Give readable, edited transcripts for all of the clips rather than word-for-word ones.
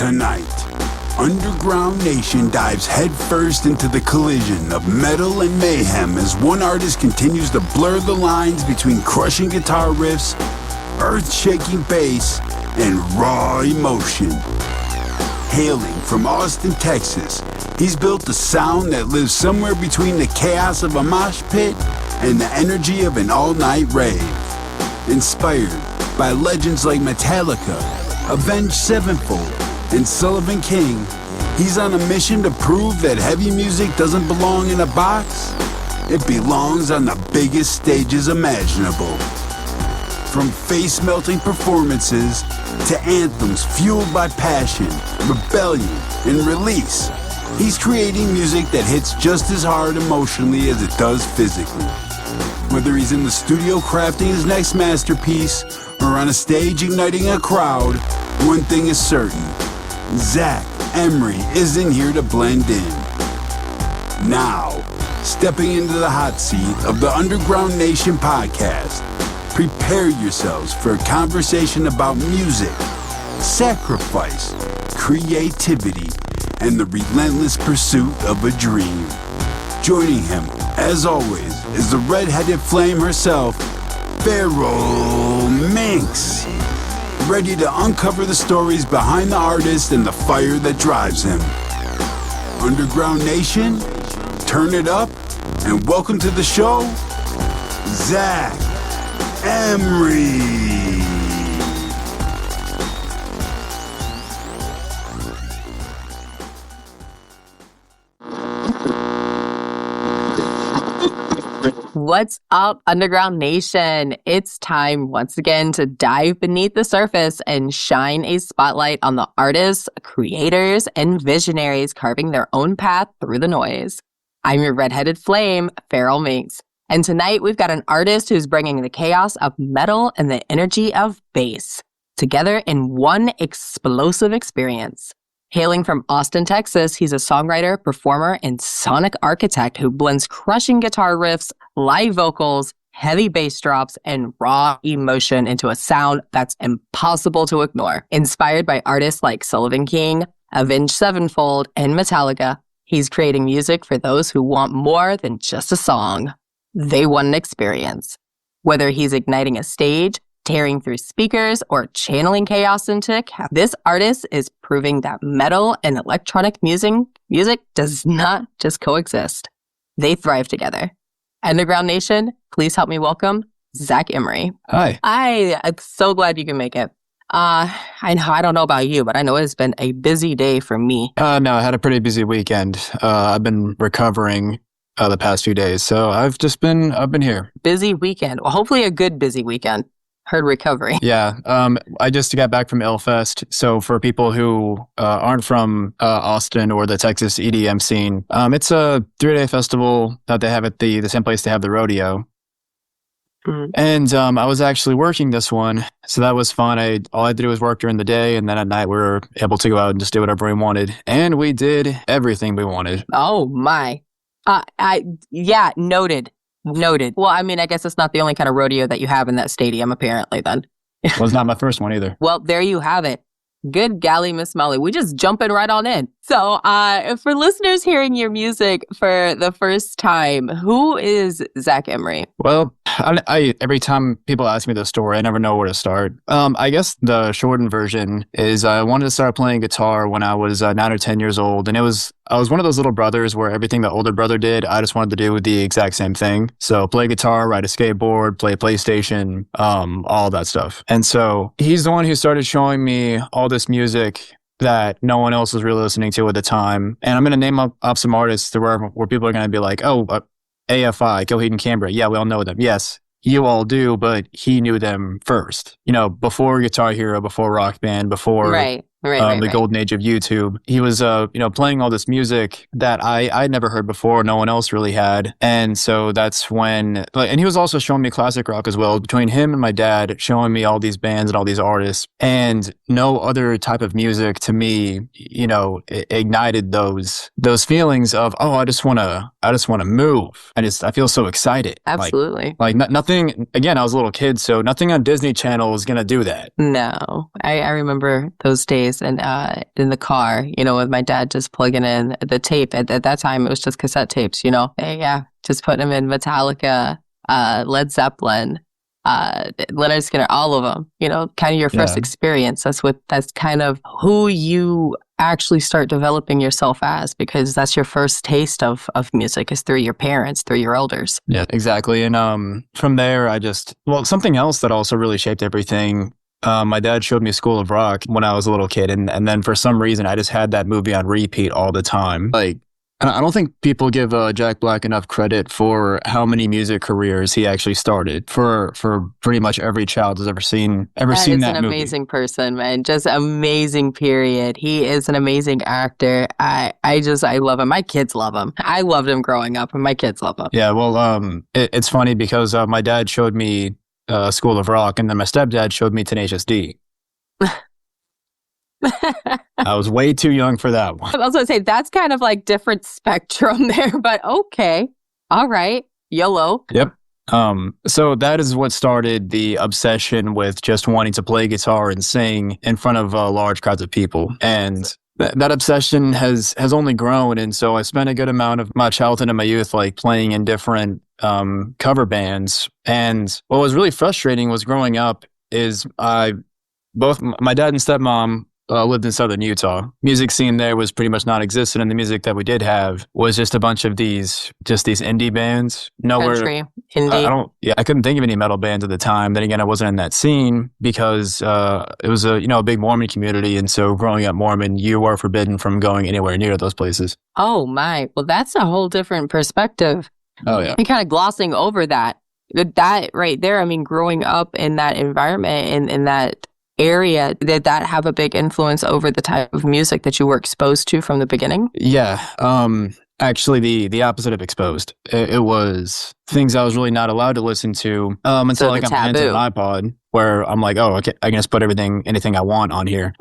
Tonight, Underground Nation dives headfirst into the collision of metal and mayhem as one artist continues to blur the lines between crushing guitar riffs, earth-shaking bass, and raw emotion. Hailing from Austin, Texas, he's built a sound that lives somewhere between the chaos of a mosh pit and the energy of an all-night rave. Inspired by legends like Metallica, Avenged Sevenfold, and Sullivan King, he's on a mission to prove that heavy music doesn't belong in a box. It belongs on the biggest stages imaginable. From face-melting performances to anthems fueled by passion, rebellion, and release, he's creating music that hits just as hard emotionally as it does physically. Whether he's in the studio crafting his next masterpiece or on a stage igniting a crowd, one thing is certain: Zakk, Emery isn't here to blend in. Now, stepping into the hot seat of the Underground Nation podcast, prepare yourselves for a conversation about music, sacrifice, creativity, and the relentless pursuit of a dream. Joining him, as always, is the red-headed flame herself, Feral Minx, ready to uncover the stories behind the artist and the fire that drives him. Underground Nation, turn it up, and welcome to the show, Zakk, Emery. What's up, Underground Nation? It's time once again to dive beneath the surface and shine a spotlight on the artists, creators, and visionaries carving their own path through the noise. I'm your redheaded flame, Feral Minx, and tonight we've got an artist who's bringing the chaos of metal and the energy of bass together in one explosive experience. Hailing from Austin, Texas, he's a songwriter, performer, and sonic architect who blends crushing guitar riffs, live vocals, heavy bass drops, and raw emotion into a sound that's impossible to ignore. Inspired by artists like Sullivan King, Avenged Sevenfold, and Metallica, he's creating music for those who want more than just a song. They want an experience. Whether he's igniting a stage, tearing through speakers, or channeling chaos into this artist is proving that metal and electronic music does not just coexist. They thrive together. Underground Nation, please help me welcome Zakk Emery. Hi. I'm so glad you can make it. I don't know about you, but I know it's been a busy day for me. No, I had a pretty busy weekend. I've been recovering the past few days, so I've been here. Busy weekend. Well, hopefully a good busy weekend. Heard recovery. Yeah. I just got back from Illfest. So for people who aren't from Austin or the Texas EDM scene, it's a 3-day festival that they have at the same place they have the rodeo. Mm-hmm. And I was actually working this one, so that was fun. All I had to do was work during the day, and then at night we were able to go out and just do whatever we wanted. And we did everything we wanted. Oh my. Noted. Well, I mean, I guess it's not the only kind of rodeo that you have in that stadium, apparently, then. Well, it's not my first one either. Well, there you have it. Good golly, Miss Molly. We just jumping right on in. So, for listeners hearing your music for the first time, who is Zakk Emery? Well, I every time people ask me this story, I never know where to start. I guess the shortened version is I wanted to start playing guitar when I was 9 or 10 years old, and I was one of those little brothers where everything the older brother did, I just wanted to do the exact same thing. So play guitar, ride a skateboard, play PlayStation, all that stuff. And so he's the one who started showing me all this music that no one else was really listening to at the time. And I'm going to name up some artists where people are going to be like, oh, AFI, Coheed and Cambria. Yeah, we all know them. Yes, you all do, but he knew them first. You know, before Guitar Hero, before Rock Band, before the golden age of YouTube. He was, playing all this music that I'd never heard before. No one else really had. And so that's when, and he was also showing me classic rock as well. Between him and my dad showing me all these bands and all these artists, and no other type of music to me, ignited those feelings of, oh, I just want to I just want to move. I feel so excited. Absolutely. Like nothing, again, I was a little kid, so nothing on Disney Channel was going to do that. No, I remember those days and in the car, with my dad just plugging in the tape. At that time, it was just cassette tapes, Yeah, just putting them in Metallica, Led Zeppelin, Leonard Skinner, all of them, kind of your first experience. That's kind of who you actually start developing yourself as, because that's your first taste of music is through your parents, through your elders. Yeah, exactly. And from there, something else that also really shaped everything. My dad showed me School of Rock when I was a little kid. And then for some reason, I just had that movie on repeat all the time. Like, I don't think people give Jack Black enough credit for how many music careers he actually started for pretty much every child has ever seen that movie. He's an amazing person, man. Just amazing, period. He is an amazing actor. I love him. My kids love him. I loved him growing up, and my kids love him. Yeah, well, it's funny because my dad showed me School of Rock, and then my stepdad showed me Tenacious D. I was way too young for that one. I was going to say, that's kind of like different spectrum there, but okay. All right. YOLO. Yep. So that is what started the obsession with just wanting to play guitar and sing in front of large crowds of people. And that obsession has only grown. And so I spent a good amount of my childhood and my youth like playing in different cover bands. And what was really frustrating was growing up is both my dad and stepmom lived in southern Utah. Music scene there was pretty much non-existent, and the music that we did have was just a bunch of these indie bands. Country, indie. I couldn't think of any metal bands at the time. Then again, I wasn't in that scene because it was a big Mormon community, and so growing up Mormon, you were forbidden from going anywhere near those places. Oh my! Well, that's a whole different perspective. Oh yeah, and kind of glossing over that right there. I mean, growing up in that environment in that area, did that have a big influence over the type of music that you were exposed to from the beginning? Yeah. Actually, the opposite of exposed. It was things I was really not allowed to listen to until I got my hands on an iPod, where I'm like, oh, okay, I can just put anything I want on here.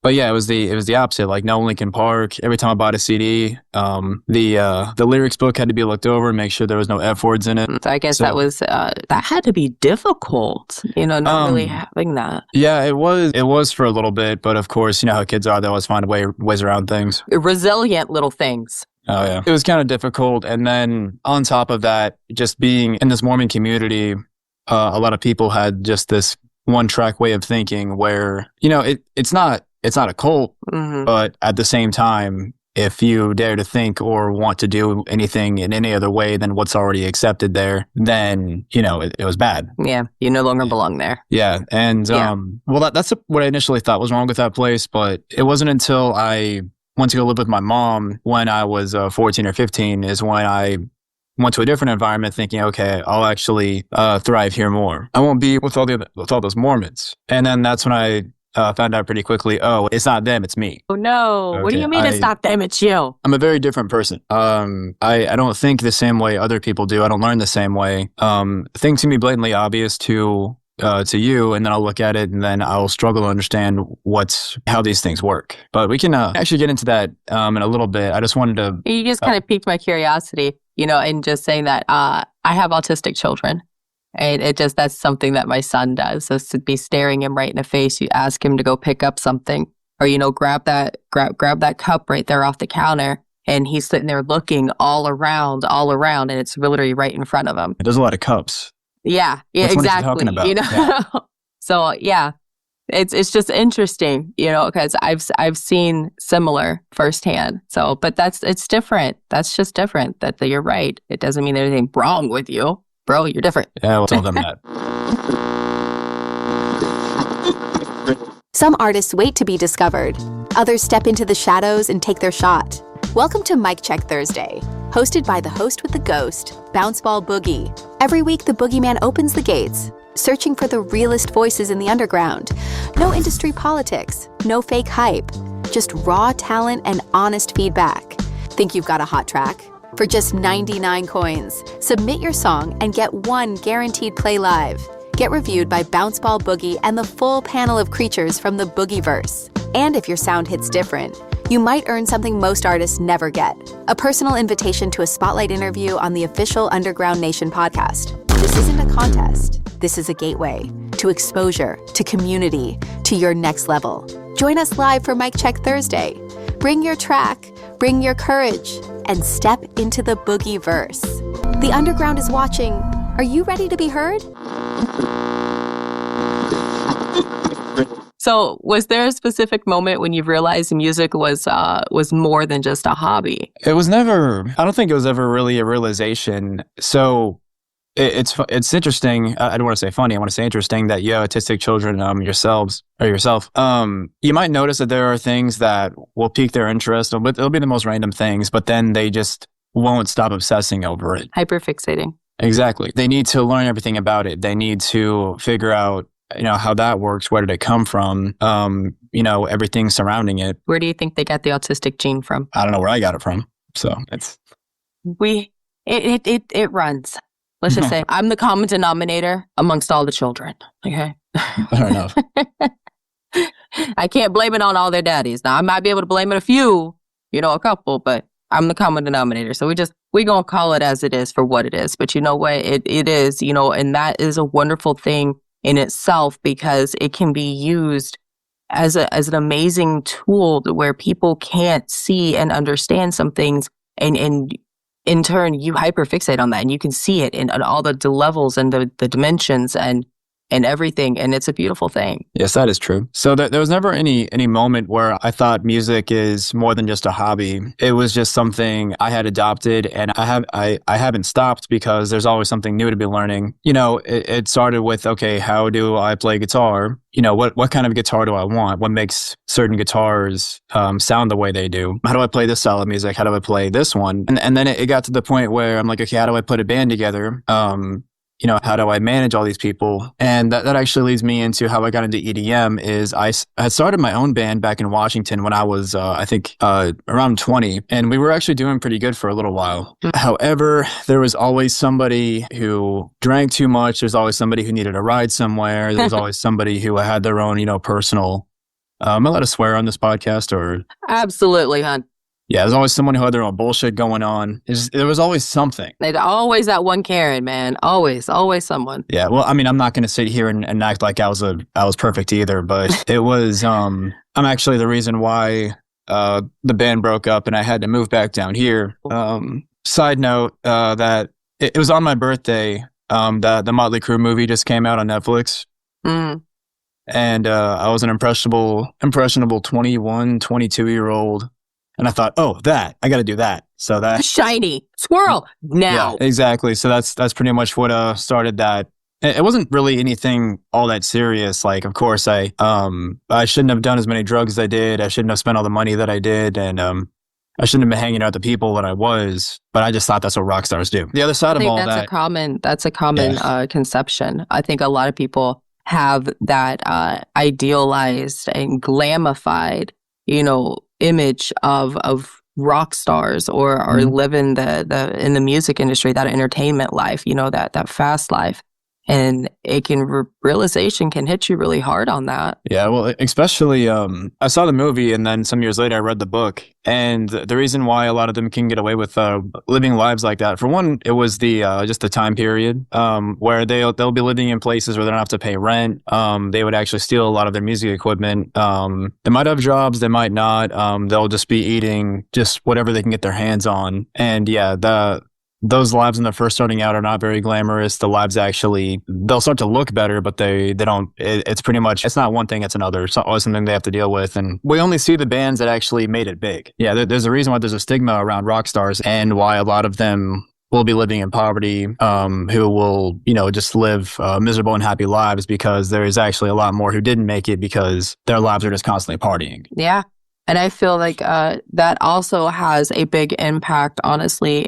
But yeah, it was the opposite. Like no Linkin Park. Every time I bought a CD, the lyrics book had to be looked over and make sure there was no F words in it. So I guess that had to be difficult. Not really having that. Yeah, it was for a little bit, but of course, how kids are. They always find ways around things. Resilient little things. Oh, yeah. It was kind of difficult. And then on top of that, just being in this Mormon community, a lot of people had just this one-track way of thinking where, it's not a cult, but at the same time, if you dare to think or want to do anything in any other way than what's already accepted there, then, it was bad. Yeah, you no longer belong there. Yeah. And, that's what I initially thought was wrong with that place, but it wasn't until I went to go live with my mom when I was 14 or 15 is when I went to a different environment thinking, okay, I'll actually thrive here more. I won't be with all those Mormons. And then that's when I found out pretty quickly, oh, it's not them, it's me. Oh, no. Okay, what do you mean it's not them, it's you? I'm a very different person. I don't think the same way other people do. I don't learn the same way. Things can be blatantly obvious to you, and then I'll look at it, and then I'll struggle to understand how these things work. But we can actually get into that in a little bit. I just wanted to... You just kind of piqued my curiosity, and just saying that I have autistic children. And that's something that my son does. So to be staring him right in the face, you ask him to go pick up something, or, grab that cup right there off the counter. And he's sitting there looking all around, and it's literally right in front of him. There's a lot of cups. Yeah, Which exactly. One are you talking about? Yeah. So yeah, it's just interesting, because I've seen similar firsthand. So, but it's different. That's just different. That you're right. It doesn't mean there's anything wrong with you, bro. You're different. Yeah, we'll tell them that. Some artists wait to be discovered. Others step into the shadows and take their shot. Welcome to Mic Check Thursday, hosted by the host with the ghost, Bounceball Boogie. Every week, the Boogeyman opens the gates, searching for the realest voices in the underground. No industry politics, no fake hype, just raw talent and honest feedback. Think you've got a hot track? For just 99 coins, submit your song and get one guaranteed play live. Get reviewed by Bounceball Boogie and the full panel of creatures from the Boogieverse. And if your sound hits different, you might earn something most artists never get: a personal invitation to a spotlight interview on the official Underground Nation podcast. This isn't a contest. This is a gateway to exposure, to community, to your next level. Join us live for Mic Check Thursday. Bring your track, bring your courage, and step into the boogie verse. The underground is watching. Are you ready to be heard? So, was there a specific moment when you realized music was more than just a hobby? It was never, I don't think it was ever really a realization. So it's interesting. I don't want to say funny. I want to say interesting that you have autistic children yourself. You might notice that there are things that will pique their interest. It'll be the most random things, but then they just won't stop obsessing over it. Hyperfixating. Exactly. They need to learn everything about it. They need to figure out, how that works. Where did it come from? Everything surrounding it. Where do you think they got the autistic gene from? I don't know where I got it from. So it runs. Let's just say I'm the common denominator amongst all the children. Okay. Fair enough. I can't blame it on all their daddies. Now I might be able to blame it a few, a couple, but I'm the common denominator. So we gonna call it as it is for what it is. But you know what? It is, and that is a wonderful thing in itself, because it can be used as an amazing tool where people can't see and understand some things, and in turn you hyperfixate on that, and you can see it in all the levels and the dimensions and everything, and it's a beautiful thing. Yes, that is true. So there was never any moment where I thought music is more than just a hobby. It was just something I had adopted, and I haven't stopped, because there's always something new to be learning. It started with, okay, how do I play guitar? What kind of guitar do I want? What makes certain guitars sound the way they do? How do I play this style of music? How do I play this one? And then it got to the point where I'm like, okay, how do I put a band together? How do I manage all these people? And that actually leads me into how I got into EDM. Is I had started my own band back in Washington when I was, around 20. And we were actually doing pretty good for a little while. However, there was always somebody who drank too much. There's always somebody who needed a ride somewhere. There was always somebody who had their own, personal... am I allowed to swear on this podcast, or...? Absolutely, hon. Yeah, there's always someone who had their own bullshit going on. There was always something. There's always that one Karen, man. Always someone. Yeah, well, I'm not going to sit here and act like I was perfect either, but it was, I'm actually the reason why the band broke up and I had to move back down here. Side note, that it was on my birthday, the Motley Crue movie just came out on Netflix. Mm. And I was an impressionable 21, 22-year-old. And I thought, I got to do that. So that shiny squirrel now. Yeah, exactly. So that's pretty much what started that. It wasn't really anything all that serious. Like, of course, I shouldn't have done as many drugs as I did. I shouldn't have spent all the money that I did, and I shouldn't have been hanging out with the people that I was. But I just thought that's what rock stars do. The other side of all that. That's a common conception. I think a lot of people have that idealized and glamified, image of rock stars or live in the music industry, that entertainment life, that fast life. And it can, realization can hit you really hard on that. Yeah, well, especially, I saw the movie and then some years later I read the book. And the reason why a lot of them can get away with living lives like that, for one, it was just the time period where they'll be living in places where they don't have to pay rent. They would actually steal a lot of their music equipment. They might have jobs, they might not. They'll just be eating just whatever they can get their hands on. And yeah, those lives when they're first starting out are not very glamorous. The lives they'll start to look better, but they don't. It's pretty much, it's not one thing, it's another. It's always something they have to deal with. And we only see the bands that actually made it big. Yeah, there's a reason why there's a stigma around rock stars and why a lot of them will be living in poverty, who will, just live miserable and happy lives, because there is actually a lot more who didn't make it because their lives are just constantly partying. Yeah. And I feel like that also has a big impact, honestly,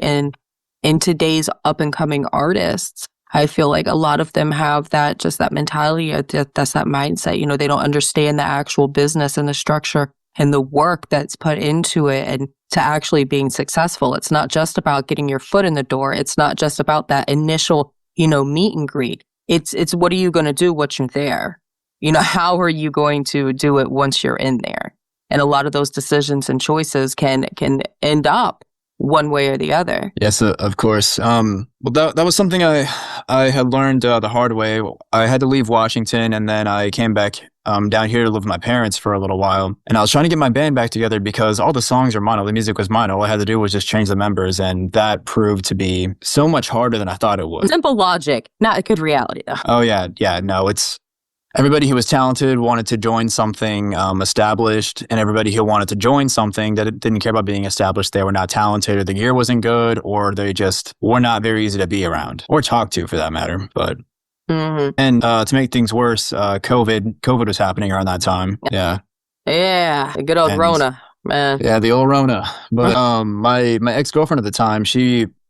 in today's up-and-coming artists. I feel like a lot of them have that mentality, that's that mindset. They don't understand the actual business and the structure and the work that's put into it and to actually being successful. It's not just about getting your foot in the door. It's not just about that initial, meet and greet. It's what are you going to do once you're there? How are you going to do it once you're in there? And a lot of those decisions and choices can end up one way or the other. Yes, of course. Well, that was something I had learned the hard way. I had to leave Washington, and then I came back down here to live with my parents for a little while. And I was trying to get my band back together because all the songs are mono. The music was mono. All I had to do was just change the members, and that proved to be so much harder than I thought it would. Simple logic, not a good reality, though. Oh, yeah. No, it's... Everybody who was talented wanted to join something established, and everybody who wanted to join something that didn't care about being established, they were not talented, or the gear wasn't good, or they just were not very easy to be around or talk to, for that matter. But and to make things worse, COVID was happening around that time. Yeah, the good old Rona, man. Yeah, the old Rona. But my ex-girlfriend at the time,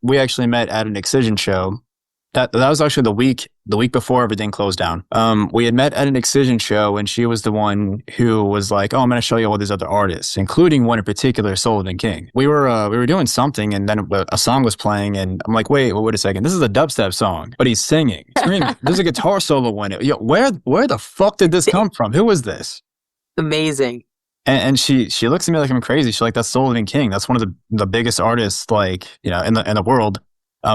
we actually met at an Excision show. That was actually the week before everything closed down. We had met at an Excision show, and she was the one who was like, "Oh, I'm going to show you all these other artists, including one in particular, Sullivan King." We were doing something, and then a song was playing, and I'm like, wait a second, this is a dubstep song, but he's singing, screaming. There's a guitar solo in it. Yo, where the fuck did this come from? Who was this? Amazing. And she looks at me like I'm crazy. She's like, "That's Sullivan King. That's one of the biggest artists, like, you know, in the world."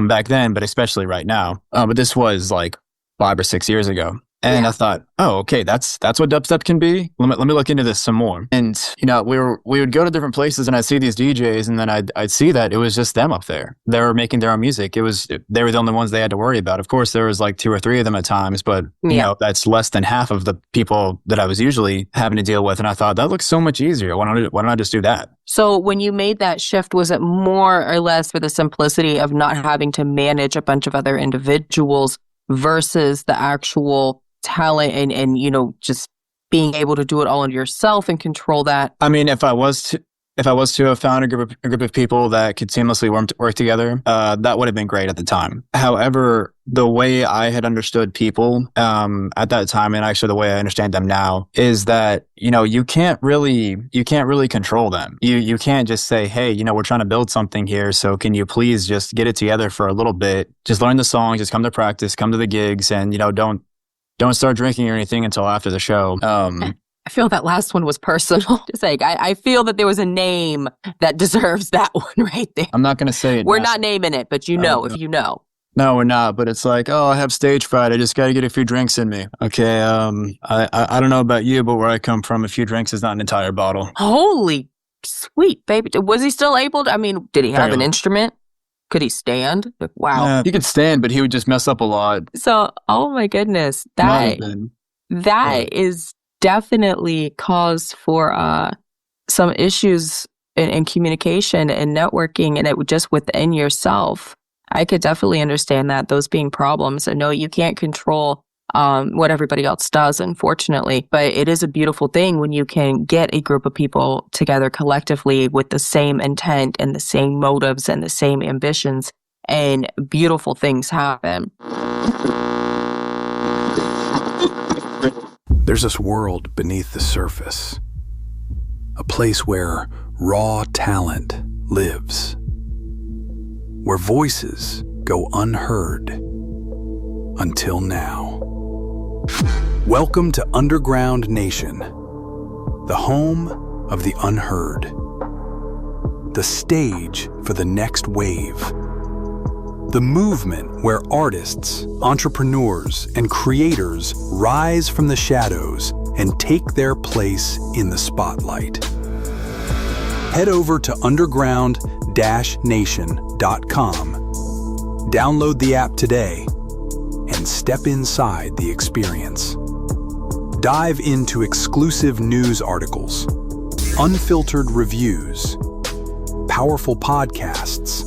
Back then, but especially right now. But this was like 5 or 6 years ago. And I thought, oh, okay, that's what dubstep can be. Let me look into this some more. And, you know, we would go to different places, and I'd see these DJs, and then I'd see that it was just them up there. They were making their own music. They were the only ones they had to worry about. Of course, there was like 2 or 3 of them at times, but you know, that's less than half of the people that I was usually having to deal with. And I thought, that looks so much easier. Why don't I just do that? So when you made that shift, was it more or less for the simplicity of not having to manage a bunch of other individuals versus the actual talent and you know, just being able to do it all on yourself and control that? I mean, if I was to have found a group of people that could seamlessly work together, that would have been great at the time. However, the way I had understood people at that time, and actually the way I understand them now, is that, you know, you can't really control them. You can't just say, hey, you know, we're trying to build something here, so can you please just get it together for a little bit? Just learn the songs, just come to practice, come to the gigs, and, you know, don't start drinking or anything until after the show. I feel that last one was personal. Just like, I feel that there was a name that deserves that one right there. I'm not going to say it. We're not naming it, but you know, if you know. No, we're not. But it's like, oh, I have stage fright. I just got to get a few drinks in me. Okay. I don't know about you, but where I come from, a few drinks is not an entire bottle. Holy sweet baby. Was he still able to, I mean, did he have an instrument? Could he stand? Like, wow. He could stand, but he would just mess up a lot. So, oh my goodness. That is definitely cause for some issues in communication and networking, and it would just within yourself. I could definitely understand that, those being problems. And no, you can't control what everybody else does, unfortunately. But it is a beautiful thing when you can get a group of people together collectively with the same intent and the same motives and the same ambitions, and beautiful things happen. There's this world beneath the surface, a place where raw talent lives, where voices go unheard until now. Welcome to Underground Nation, the home of the unheard, the stage for the next wave, the movement where artists, entrepreneurs, and creators rise from the shadows and take their place in the spotlight. Head over to underground-nation.com, download the app today, and step inside the experience. Dive into exclusive news articles, unfiltered reviews, powerful podcasts,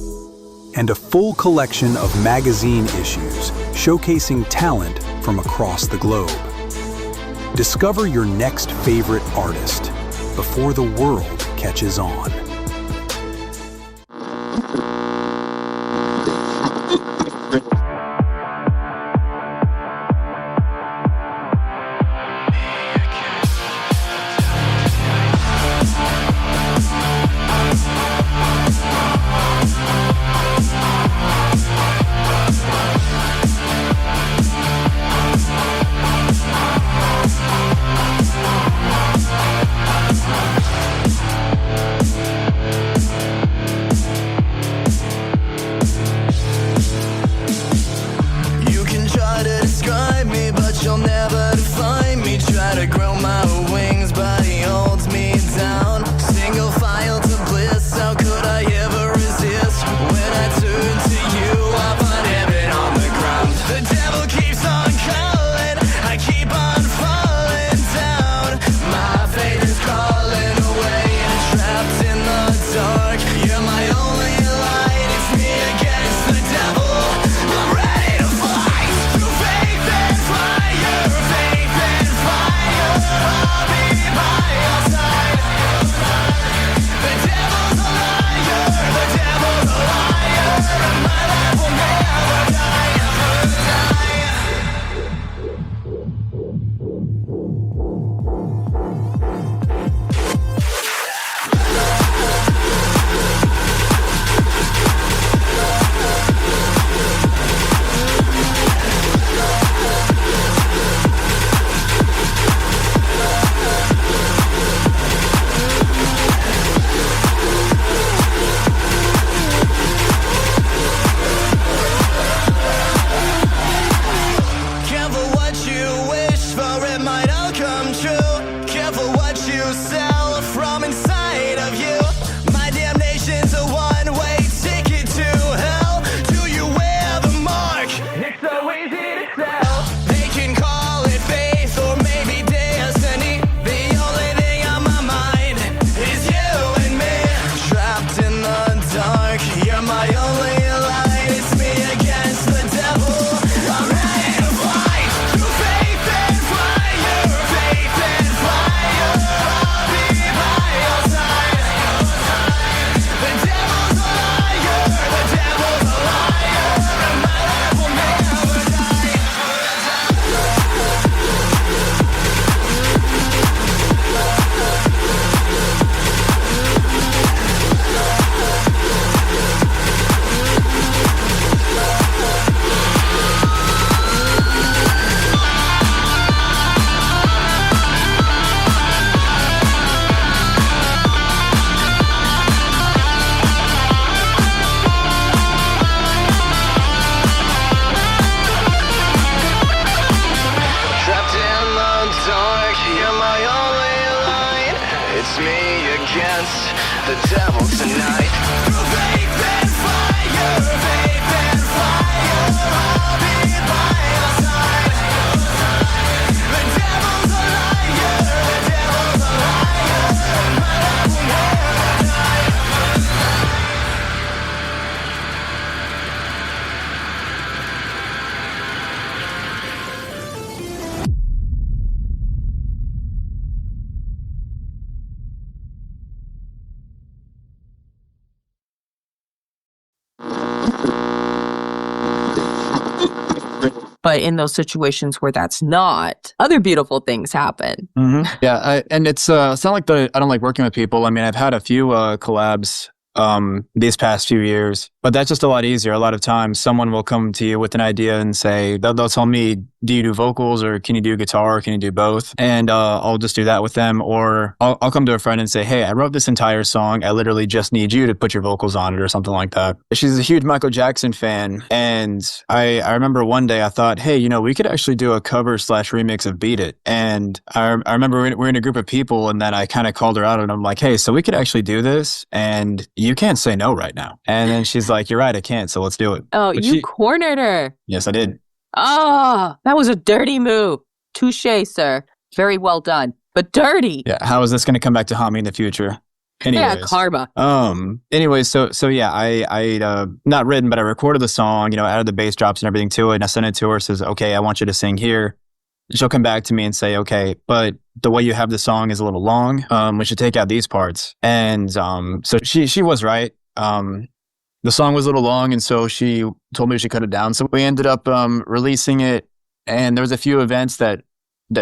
and a full collection of magazine issues showcasing talent from across the globe. Discover your next favorite artist before the world catches on. the devil tonight. Vape and fire, I'll be by your side. The devil's a liar, the devil's a liar, my love will never die. But in those situations where that's not, other beautiful things happen. Mm-hmm. Yeah, and it's not like I don't like working with people. I mean, I've had a few collabs these past few years, but that's just a lot easier. A lot of times someone will come to you with an idea and say, they'll tell me, do you do vocals or can you do guitar or can you do both? And I'll just do that with them. Or I'll come to a friend and say, hey, I wrote this entire song. I literally just need you to put your vocals on it or something like that. She's a huge Michael Jackson fan. And I remember one day I thought, hey, we could actually do a cover / remix of Beat It. And I remember we're in a group of people and then I kind of called her out and I'm like, hey, so we could actually do this and you can't say no right now. And then she's like, you're right, I can't. So let's do it. Oh, but you cornered her. Yes, I did. Oh, that was a dirty move. Touché, sir. Very well done. But dirty. Yeah. How is this going to come back to haunt me in the future? Anyways, yeah, karma. Anyways, so yeah, I not written, but I recorded the song, added the bass drops and everything to it. And I sent it to her, says, okay, I want you to sing here. She'll come back to me and say, okay, but the way you have the song is a little long. We should take out these parts. And, so she was right. The song was a little long, and so she told me she cut it down. So we ended up releasing it, and there was a few events that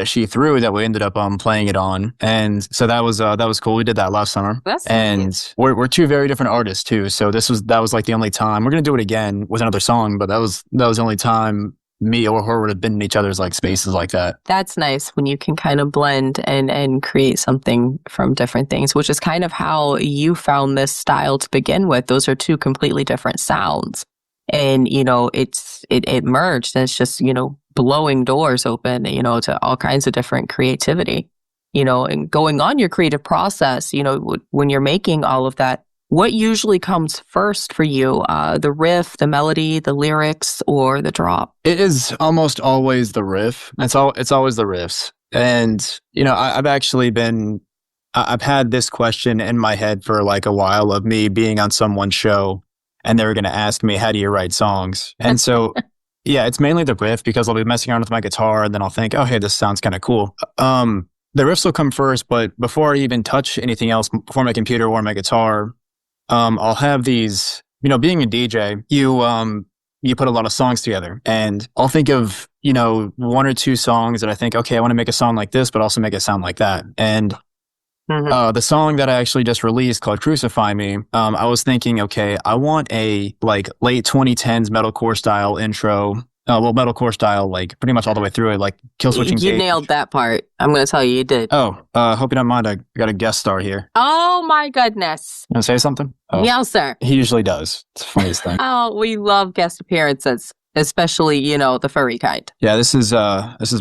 she threw that we ended up playing it on, and so that was cool. We did that last summer, and nice. We're two very different artists too. So that was like the only time we're gonna do it again with another song, but that was the only time me or her would have been in each other's like spaces like that. That's nice when you can kind of blend and create something from different things, which is kind of how you found this style to begin with. Those are two completely different sounds. And, it merged and it's just, blowing doors open, to all kinds of different creativity, and going on your creative process, when you're making all of that. What usually comes first for you? The riff, the melody, the lyrics, or the drop? It is almost always the riff. It's always the riffs. And, I've had this question in my head for like a while of me being on someone's show and they were going to ask me, how do you write songs? And so, yeah, it's mainly the riff because I'll be messing around with my guitar and then I'll think, oh, hey, this sounds kind of cool. The riffs will come first, but before I even touch anything else, before my computer or my guitar, I'll have these, being a DJ, you put a lot of songs together and I'll think of, one or two songs that I think, okay, I want to make a song like this, but also make it sound like that. And the song that I actually just released called Crucify Me, I was thinking, okay, I want a like late 2010s metalcore style intro. Metalcore style, like pretty much all the way through it, like kill switching. You nailed that part. I'm going to tell you did. Oh, hope you don't mind. I got a guest star here. Oh my goodness. You want to say something? Oh. Yeah, sir. He usually does. It's the funniest thing. Oh, we love guest appearances, especially, the furry kind. Yeah, this is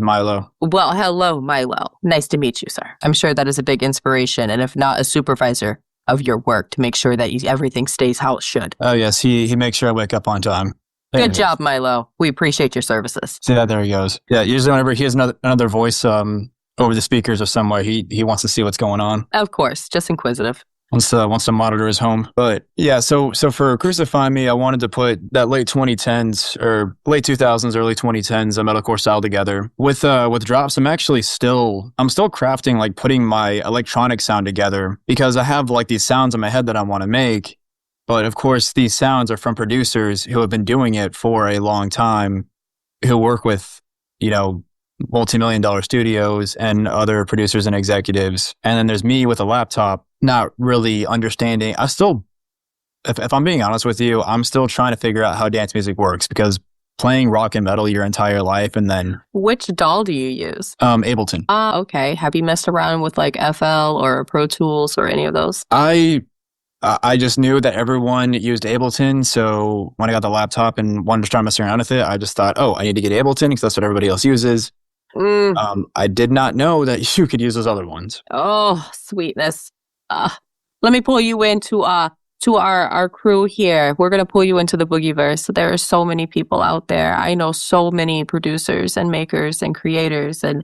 Milo. Well, hello, Milo. Nice to meet you, sir. I'm sure that is a big inspiration, and if not a supervisor of your work to make sure that everything stays how it should. Oh, yes. He makes sure I wake up on time. Good job, Milo. We appreciate your services. See that? There he goes. Yeah, usually whenever he has another voice over the speakers or somewhere, he wants to see what's going on. Of course, just inquisitive. Wants to monitor his home. But yeah, so for Crucify Me, I wanted to put that late 2010s or late 2000s, early 2010s metalcore style together. With drops, I'm still crafting, like putting my electronic sound together because I have like these sounds in my head that I want to make. But of course, these sounds are from producers who have been doing it for a long time, who work with, multi-million-dollar studios and other producers and executives. And then there's me with a laptop, not really understanding. If I'm being honest with you, I'm still trying to figure out how dance music works because playing rock and metal your entire life and then... Which DAW do you use? Ableton. Okay. Have you messed around with like FL or Pro Tools or any of those? I just knew that everyone used Ableton, so when I got the laptop and wanted to start messing around with it, I just thought, I need to get Ableton because that's what everybody else uses. I did not know that you could use those other ones. Oh, sweetness. let me pull you into to our crew here. We're gonna pull you into the Boogieverse. There are so many people out there. I know so many producers and makers and creators and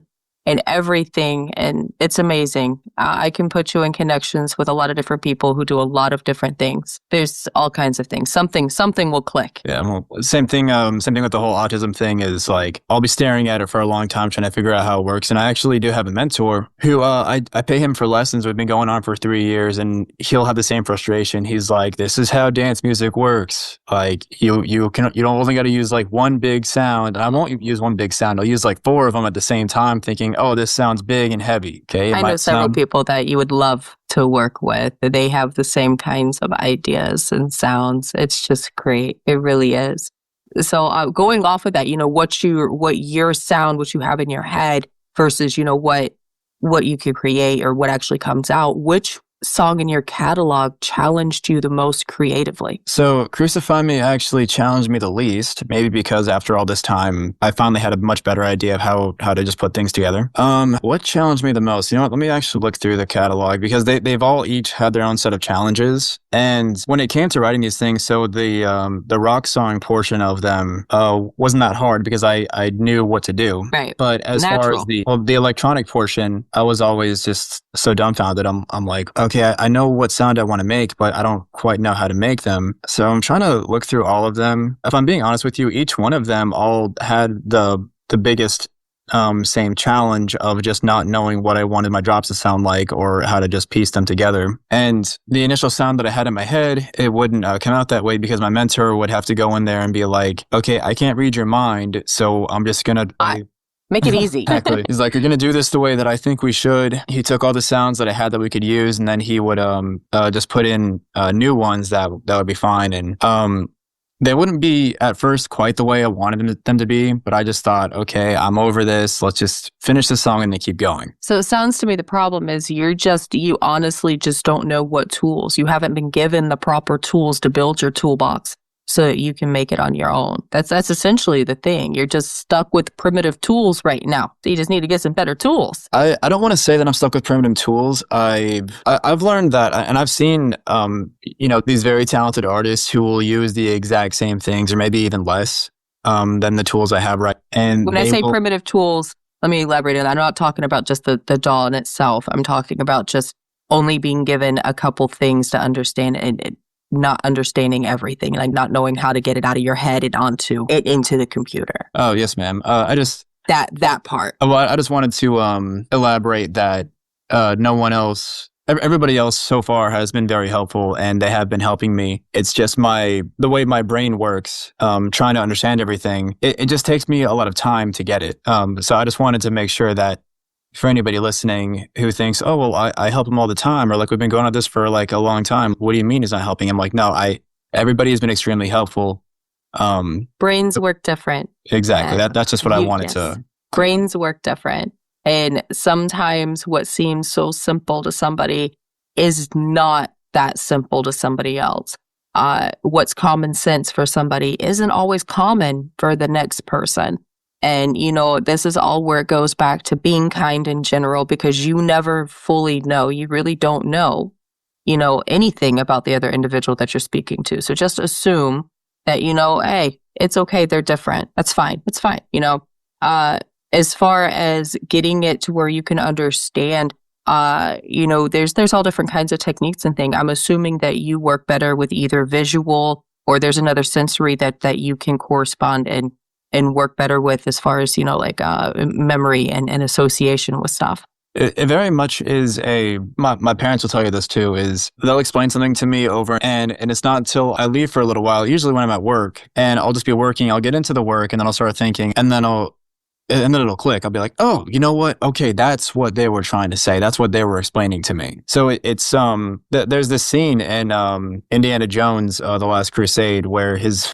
everything, and it's amazing. I can put you in connections with a lot of different people who do a lot of different things. There's all kinds of things. Something will click. Yeah, well, same thing with the whole autism thing is like, I'll be staring at it for a long time trying to figure out how it works. And I actually do have a mentor who, I pay him for lessons. We've been going on for 3 years, and he'll have the same frustration. He's like, this is how dance music works. Like you don't only got to use like one big sound. And I won't use one big sound. I'll use like 4 of them at the same time thinking, oh, this sounds big and heavy. Okay. I know several people that you would love to work with. They have the same kinds of ideas and sounds. It's just great. It really is. So going off of that, what your sound, what you have in your head versus, what you could create or what actually comes out, which song in your catalog challenged you the most creatively? So Crucify Me actually challenged me the least, maybe because after all this time, I finally had a much better idea of how to just put things together. What challenged me the most? You know what? Let me actually look through the catalog because they've all each had their own set of challenges. And when it came to writing these things, so the rock song portion of them wasn't that hard because I knew what to do. Right. But as far as the electronic portion, I was always just so dumbfounded. I'm like, okay, I know what sound I want to make, but I don't quite know how to make them. So I'm trying to look through all of them. If I'm being honest with you, each one of them all had the biggest same challenge of just not knowing what I wanted my drops to sound like or how to just piece them together. And the initial sound that I had in my head, it wouldn't come out that way because my mentor would have to go in there and be like, okay, I can't read your mind, so I'm just going to... Make it easy. Exactly. He's like, you're going to do this the way that I think we should. He took all the sounds that I had that we could use, and then he would just put in new ones that would be fine. And they wouldn't be at first quite the way I wanted them to be, but I just thought, okay, I'm over this. Let's just finish the song and then keep going. So it sounds to me the problem is you honestly just don't know what tools. You haven't been given the proper tools to build your toolbox so that you can make it on your own. That's essentially the thing. You're just stuck with primitive tools right now. So you just need to get some better tools. I don't want to say that I'm stuck with primitive tools. I've learned that, and I've seen these very talented artists who will use the exact same things or maybe even less than the tools I have right. And when I say primitive tools, let me elaborate on that. I'm not talking about just the DAW in itself. I'm talking about just only being given a couple things to understand and not understanding everything, like not knowing how to get it out of your head and onto it into the computer. Oh, yes, ma'am. I just... That part. Well, I just wanted to elaborate that no one else... Everybody else so far has been very helpful, and they have been helping me. It's just the way my brain works, trying to understand everything. It just takes me a lot of time to get it. So I just wanted to make sure that for anybody listening who thinks, oh, well, I help them all the time, or like we've been going at this for like a long time. What do you mean he's not helping? I'm like, no, everybody has been extremely helpful. Brains work different. Exactly. That's just what I wanted to. Brains work different. And sometimes what seems so simple to somebody is not that simple to somebody else. What's common sense for somebody isn't always common for the next person. And, this is all where it goes back to being kind in general, because you never fully know. You really don't know, anything about the other individual that you're speaking to. So just assume that, hey, it's okay. They're different. That's fine. It's fine. As far as getting it to where you can understand, there's all different kinds of techniques and things. I'm assuming that you work better with either visual or there's another sensory that you can correspond and work better with as far as, memory and association with stuff. It very much is my parents will tell you this too, is they'll explain something to me over and it's not until I leave for a little while, usually when I'm at work, and I'll just be working, I'll get into the work and then I'll start thinking and then it'll click. I'll be like, oh, you know what? Okay, that's what they were trying to say. That's what they were explaining to me. So it's there's this scene in Indiana Jones, The Last Crusade, where his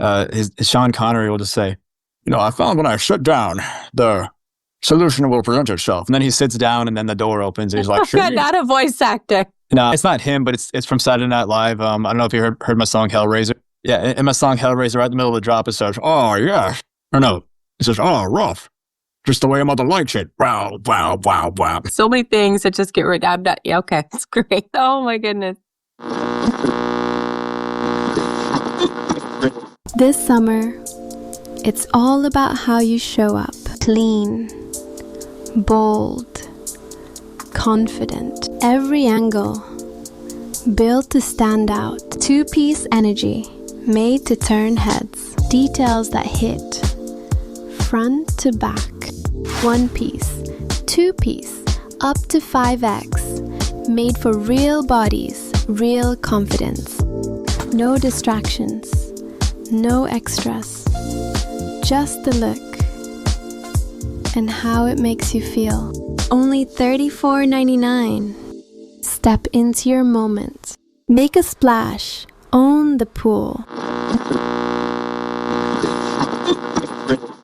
Sean Connery will just say, I found when I shut down, the solution will present itself. And then he sits down and then the door opens and he's like, sure. Not a voice actor. No, it's not him, but it's from Saturday Night Live. I don't know if you heard my song Hellraiser. Yeah, in my song Hellraiser, right in the middle of the drop, it says, oh, yeah. Or no, it says, oh, rough. Just the way mother likes it. Wow, wow, wow, wow. So many things that just get rid of. Yeah, okay, it's great. Oh, my goodness. This summer, it's all about how you show up. Clean, bold, confident. Every angle, built to stand out. Two-piece energy, made to turn heads. Details that hit, front to back. One piece, two piece, up to 5x. Made for real bodies, real confidence. No distractions, no extras. Just the look and how it makes you feel. Only $34.99. Step into your moment. Make a splash. Own the pool.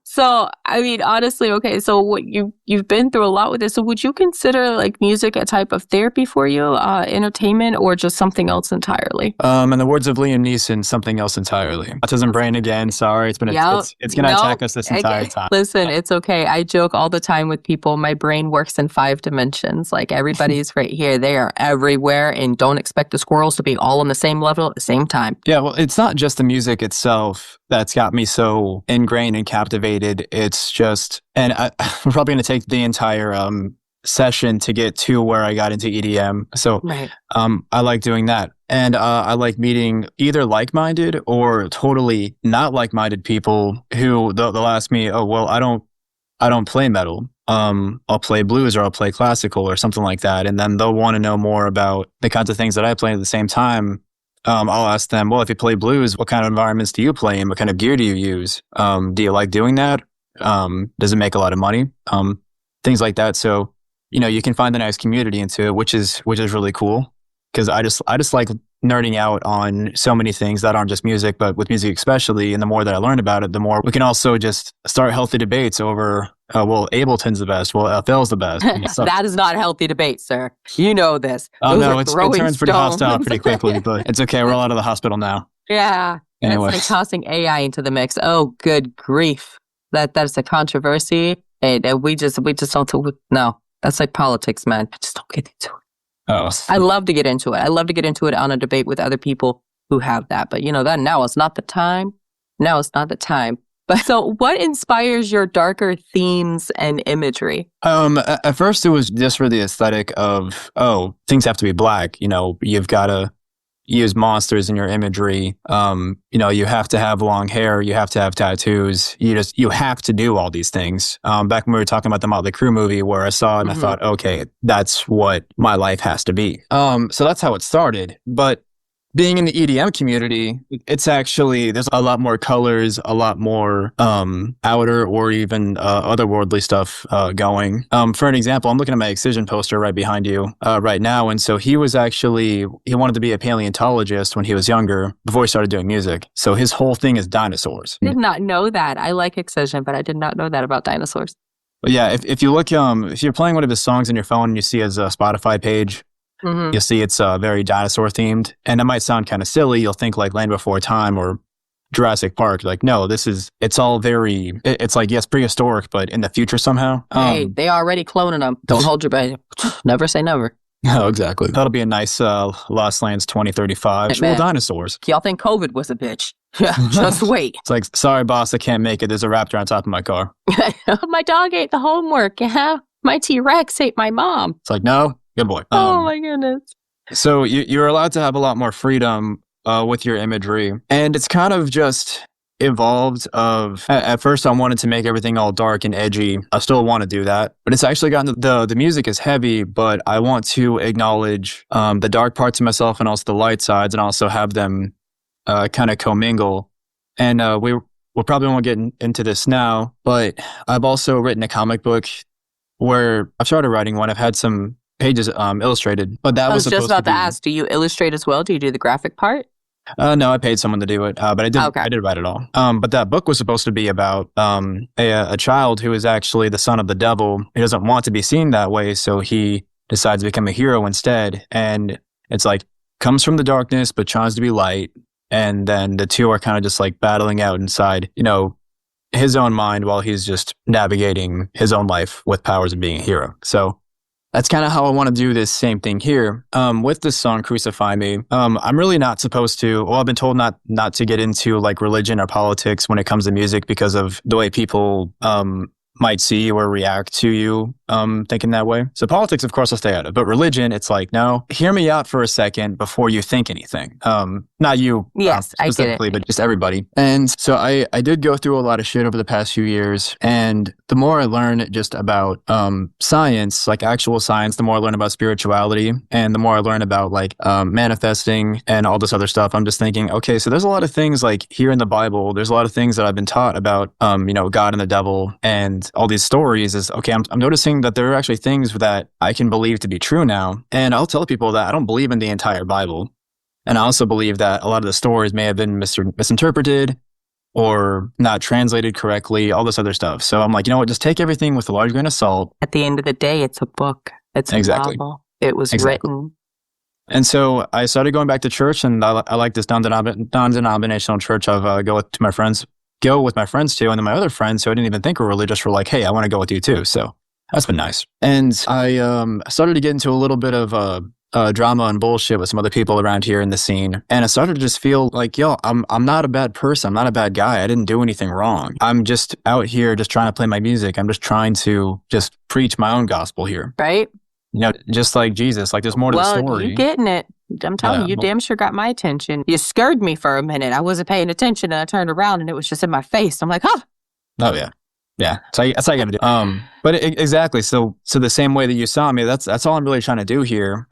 So, I mean, honestly, okay, so what you've been through a lot with this. So would you consider like music a type of therapy for you, entertainment, or just something else entirely? In the words of Liam Neeson, something else entirely. Autism brain again. Sorry, it's been it's going to attack us this entire time. Listen, it's okay. I joke all the time with people. My brain works in 5 dimensions. Like everybody's right here. They are everywhere, and don't expect the squirrels to be all on the same level at the same time. Yeah, well, it's not just the music itself that's got me so ingrained and captivated. It's just, and we're probably going to take the entire session to get to where I got into EDM. So Right. I like doing that. And I like meeting either like-minded or totally not like-minded people who they'll ask me, oh, well, I don't play metal. I'll play blues or I'll play classical or something like that. And then they'll want to know more about the kinds of things that I play at the same time. I'll ask them, well, if you play blues, what kind of environments do you play in? What kind of gear do you use? Do you like doing that? Does it make a lot of money? Things like that. So, you can find a nice community into it, which is really cool. Because I just like nerding out on so many things that aren't just music, but with music especially. And the more that I learn about it, the more we can also just start healthy debates over, well, Ableton's the best. Well, FL's the best. That is not a healthy debate, sir. You know this. Oh, Those no, are it throwing turns pretty hostile stones. pretty quickly, but it's okay. We're all out of the hospital now. Yeah. Anyway. It's like tossing AI into the mix. Oh, good grief. That's a controversy. And we just don't, no, that's like politics, man. I just don't get into it. Oh, I love to get into it. I love to get into it on a debate with other people who have that. But that now is not the time. Now is not the time. But so what inspires your darker themes and imagery? At first it was just for the aesthetic of, things have to be black. You've got to use monsters in your imagery. You have to have long hair. You have to have tattoos. You have to do all these things. Back when we were talking about the Motley Crue movie where I saw it and I thought, okay, that's what my life has to be. So that's how it started. But being in the EDM community, it's actually, there's a lot more colors, a lot more outer or even otherworldly stuff going. For an example, I'm looking at my Excision poster right behind you right now. And so he wanted to be a paleontologist when he was younger, before he started doing music. So his whole thing is dinosaurs. I did not know that. I like Excision, but I did not know that about dinosaurs. But yeah, if you look, if you're playing one of his songs on your phone and you see his Spotify page, you'll see it's very dinosaur themed. And that might sound kind of silly. You'll think like Land Before Time or Jurassic Park. Like, no, it's all very, it's like, yes, prehistoric, but in the future somehow. Hey, they already cloning them. Don't hold your breath. Never say never. Oh, exactly. That'll be a nice Lost Lands 2035. Actual dinosaurs. Y'all think COVID was a bitch. Just wait. It's like, sorry, boss, I can't make it. There's a raptor on top of my car. My dog ate the homework. Yeah. My T-Rex ate my mom. It's like, no, good boy. Oh, my goodness. So you're allowed to have a lot more freedom with your imagery. And it's kind of just evolved at first I wanted to make everything all dark and edgy. I still want to do that, but it's actually gotten the music is heavy, but I want to acknowledge the dark parts of myself and also the light sides, and also have them kind of commingle. And we probably won't get into this now, but I've also written a comic book where I've started writing one. I've had some pages illustrated, but that was supposed just about to be, ask, do you illustrate as well? Do you do the graphic part? No, I paid someone to do it, but I did write it all. But that book was supposed to be about a child who is actually the son of the devil. He doesn't want to be seen that way, so he decides to become a hero instead. And it's like, comes from the darkness, but tries to be light. And then the two are kind of just like battling out inside, his own mind while he's just navigating his own life with powers of being a hero. So That's kind of how I want to do this same thing here. With this song, Crucify Me, I'm really not supposed to, well, I've been told not to get into like religion or politics when it comes to music because of the way people, might see or react to you, thinking that way. So politics, of course, I'll stay out of, but religion, it's like, no, hear me out for a second before you think anything. Not you, Yes, I get it. specifically, but just everybody. And so I did go through a lot of shit over the past few years. And the more I learn just about, science, like actual science, the more I learn about spirituality and the more I learn about like, manifesting and all this other stuff, I'm just thinking, okay, so there's a lot of things like here in the Bible, there's a lot of things that I've been taught about, God and the devil and all these stories is, okay, I'm noticing that there are actually things that I can believe to be true now. And I'll tell people that I don't believe in the entire Bible. And I also believe that a lot of the stories may have been misinterpreted or not translated correctly, all this other stuff. So I'm like, you know what, just take everything with a large grain of salt. At the end of the day, it's a book. It's a Exactly. novel. It was Exactly. written. And so I started going back to church, and I like this non-denominational church of go with my friends to, and then my other friends who I didn't even think were religious were like, hey, I want to go with you too. So that's been nice. And I started to get into a little bit of drama and bullshit with some other people around here in the scene, and I started to just feel like, yo, I'm not a bad person. I'm not a bad guy. I didn't do anything wrong. I'm just out here just trying to play my music. I'm just trying to just preach my own gospel here. Right? You know, just like Jesus, like there's more to the Well, story. you getting it. I'm telling Yeah, you, you well- damn sure got my attention. You scared me for a minute. I wasn't paying attention, and I turned around, and it was just in my face. I'm like, huh. Oh yeah, yeah. So that's how you got to do. But exactly. So the same way that you saw me, that's all I'm really trying to do here.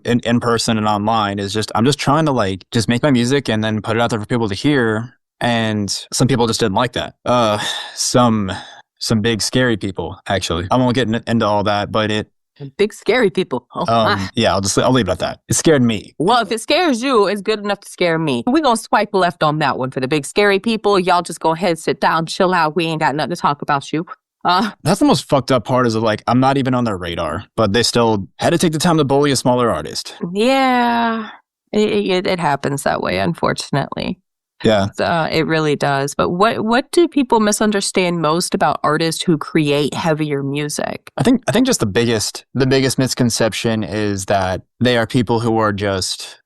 In person and online is just I'm just trying to like just make my music and then put it out there for people to hear. And some people just didn't like that. Some big scary people actually. I won't get into all that, but it. Big scary people. Oh, my. Yeah, I'll leave it at that. It scared me. Well, if it scares you, it's good enough to scare me. We're going to swipe left on that one for the big scary people. Y'all just go ahead, sit down, chill out. We ain't got nothing to talk about you. That's the most fucked up part is like, I'm not even on their radar, but they still had to take the time to bully a smaller artist. Yeah, it happens that way, unfortunately. Yeah. It really does. But what do people misunderstand most about artists who create heavier music? I think just the biggest misconception is that they are people who are just,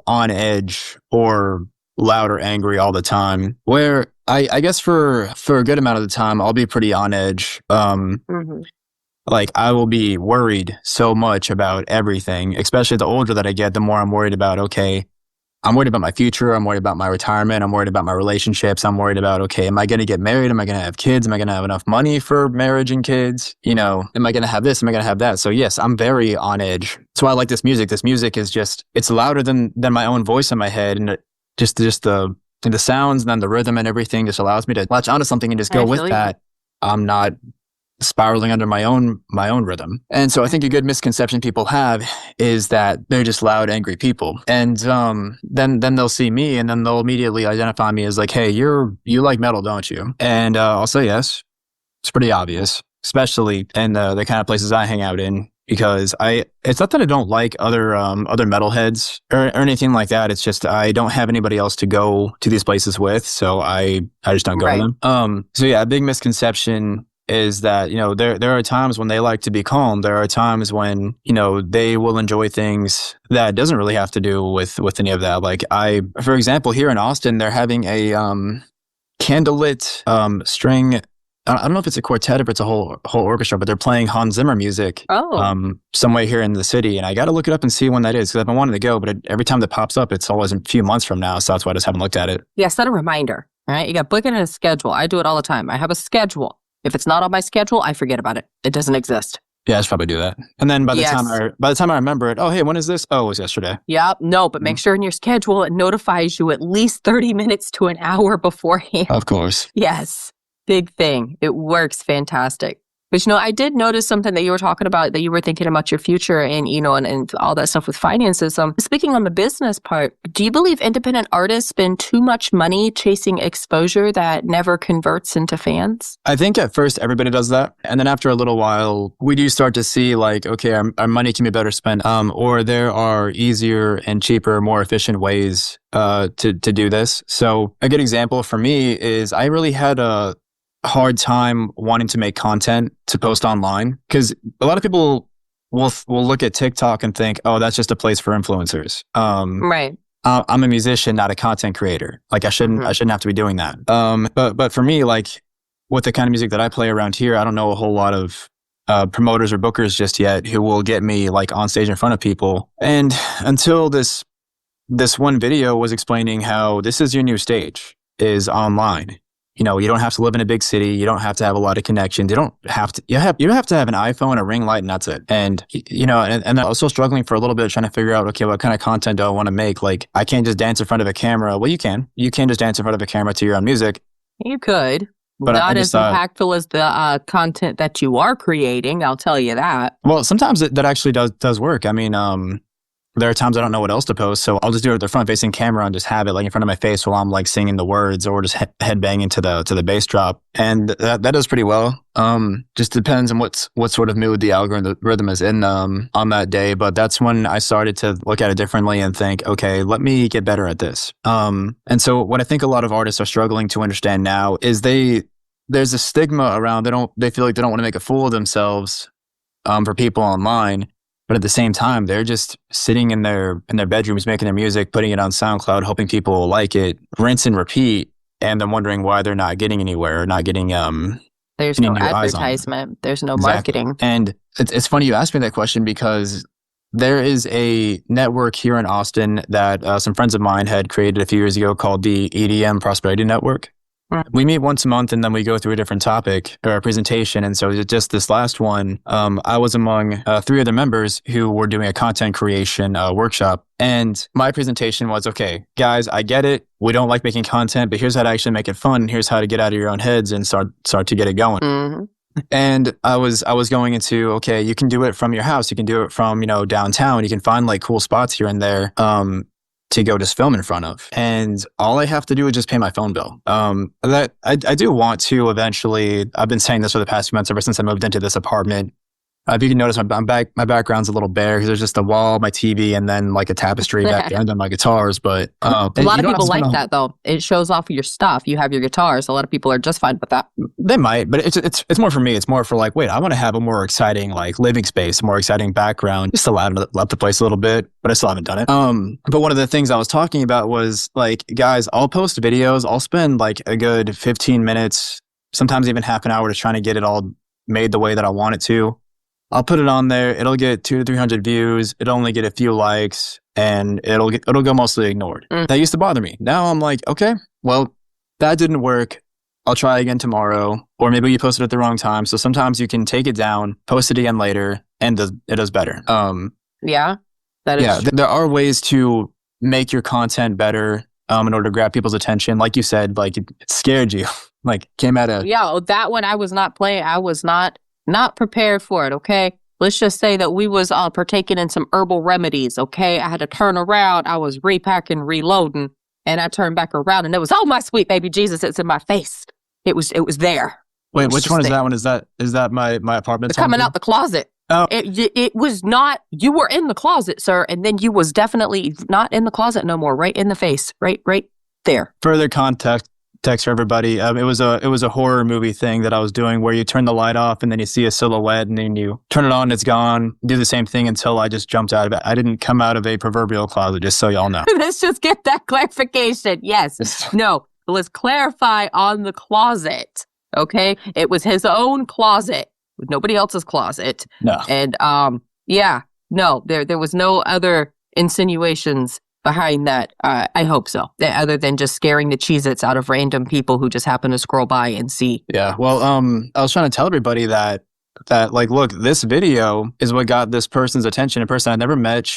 on edge or loud or angry all the time. Where I guess for a good amount of the time, I'll be pretty on edge. Like I will be worried so much about everything, especially the older that I get, the more I'm worried about, okay, I'm worried about my future. I'm worried about my retirement. I'm worried about my relationships. I'm worried about, okay, am I going to get married? Am I going to have kids? Am I going to have enough money for marriage and kids? Am I going to have this? Am I going to have that? So yes, I'm very on edge. That's why I like this music. This music is just, it's louder than my own voice in my head. And just the sounds and then the rhythm and everything just allows me to latch onto something and just go with that. I'm not spiraling under my own rhythm. And so I think a good misconception people have is that they're just loud, angry people. And then they'll see me and then they'll immediately identify me as like, hey, you like metal, don't you? And I'll say yes. It's pretty obvious, especially in the kind of places I hang out in, because it's not that I don't like other metalheads or anything like that. It's just I don't have anybody else to go to these places with, so I just don't go to them. So yeah, a big misconception is that, there are times when they like to be calm. There are times when, they will enjoy things that doesn't really have to do with any of that. Like for example, here in Austin, they're having a candlelit string. I don't know if it's a quartet or if it's a whole orchestra, but they're playing Hans Zimmer music somewhere here in the city. And I got to look it up and see when that is because I've been wanting to go, but every time that pops up, it's always a few months from now. So that's why I just haven't looked at it. Yeah, set a reminder. All right, you got to book it in a schedule. I do it all the time. I have a schedule. If it's not on my schedule, I forget about it. It doesn't exist. Yeah, I should probably do that. And then by the time I remember it, oh, hey, when is this? Oh, it was yesterday. Yep. No, but make sure in your schedule it notifies you at least 30 minutes to an hour beforehand. Of course. Yes. Big thing. It works fantastic. But, I did notice something that you were talking about, that you were thinking about your future and, and all that stuff with finances. Speaking on the business part, do you believe independent artists spend too much money chasing exposure that never converts into fans? I think at first everybody does that. And then after a little while, we do start to see like, okay, our money can be better spent. Or there are easier and cheaper, more efficient ways to do this. So a good example for me is I really had a hard time wanting to make content to post online because a lot of people we'll look at TikTok and think, oh, that's just a place for influencers. Right. I'm a musician, not a content creator. Like I shouldn't have to be doing that. But for me, like with the kind of music that I play around here, I don't know a whole lot of promoters or bookers just yet who will get me like on stage in front of people. And until this one video was explaining how this is your new stage is online. You know, you don't have to live in a big city. You don't have to have a lot of connections. You don't have to. You have to have an iPhone, a ring light, and that's it. And you know, and I was still struggling for a little bit, trying to figure out, okay, what kind of content do I want to make? Like, I can't just dance in front of a camera. Well, you can. You can just dance in front of a camera to your own music. You could, but not as impactful as the content that you are creating. I'll tell you that. Well, sometimes that actually does work. I mean, there are times I don't know what else to post, so I'll just do it with the front-facing camera and just have it like in front of my face while I'm like singing the words or just headbanging to the bass drop, and that does pretty well. Just depends on what sort of mood the algorithm is in on that day. But that's when I started to look at it differently and think, okay, let me get better at this. And so what I think a lot of artists are struggling to understand now is there's a stigma around they feel like they don't want to make a fool of themselves for people online. But at the same time, they're just sitting in their bedrooms, making their music, putting it on SoundCloud, hoping people will like it, rinse and repeat, and then wondering why they're not getting anywhere, or not getting there's no advertisement, there's no marketing. And it's funny you asked me that question because there is a network here in Austin that some friends of mine had created a few years ago called the EDM Prosperity Network. We meet once a month and then we go through a different topic or a presentation. And so just this last one, I was among 3 other members who were doing a content creation workshop. And my presentation was, okay, guys, I get it. We don't like making content, but here's how to actually make it fun. And here's how to get out of your own heads and start to get it going. Mm-hmm. And I was going into, okay, you can do it from your house. You can do it from, downtown. You can find like cool spots here and there. To go just film in front of. And all I have to do is just pay my phone bill. That I do want to eventually, I've been saying this for the past few months ever since I moved into this apartment. If you can notice, my background's a little bare because there's just a wall, my TV, and then like a tapestry back there, and then my guitars. But a lot of people like that though. It shows off your stuff. You have your guitars. A lot of people are just fine with that. They might, but it's more for me. It's more for like, wait, I want to have a more exciting like living space, a more exciting background, just to liven up the place a little bit. But I still haven't done it. But one of the things I was talking about was like, guys, I'll post videos. I'll spend like a good 15 minutes, sometimes even half an hour, to trying to get it all made the way that I want it to. I'll put it on there. It'll get 200 to 300 views. It'll only get a few likes, and it'll go mostly ignored. That used to bother me. Now I'm like, okay, well, that didn't work. I'll try again tomorrow, or maybe you posted at the wrong time. So sometimes you can take it down, post it again later, and it does better. Yeah, that is. Yeah, there are ways to make your content better in order to grab people's attention. Like you said, like it scared you, like came at a. Yeah, that one I was not playing. I was not prepared for it, okay? Let's just say that we was partaking in some herbal remedies, okay? I had to turn around. I was repacking, reloading, and I turned back around, and it was, oh, my sweet baby Jesus, it's in my face. It was there. Wait, which one is that one? Is that my apartment? Coming out the closet. Oh. It was not, you were in the closet, sir, and then you was definitely not in the closet no more, right in the face, right there. Further context for everybody. It was a horror movie thing that I was doing where you turn the light off and then you see a silhouette and then you turn it on and it's gone. Do the same thing until I just jumped out of it. I didn't come out of a proverbial closet, just so y'all know. Let's just get that clarification. Yes. No, let's clarify on the closet. Okay. It was his own closet, nobody else's closet. No. And no, there was no other insinuations behind that. I hope so. Other than just scaring the Cheez-Its out of random people who just happen to scroll by and see. Yeah. Well, I was trying to tell everybody that like, look, this video is what got this person's attention. A person I never met.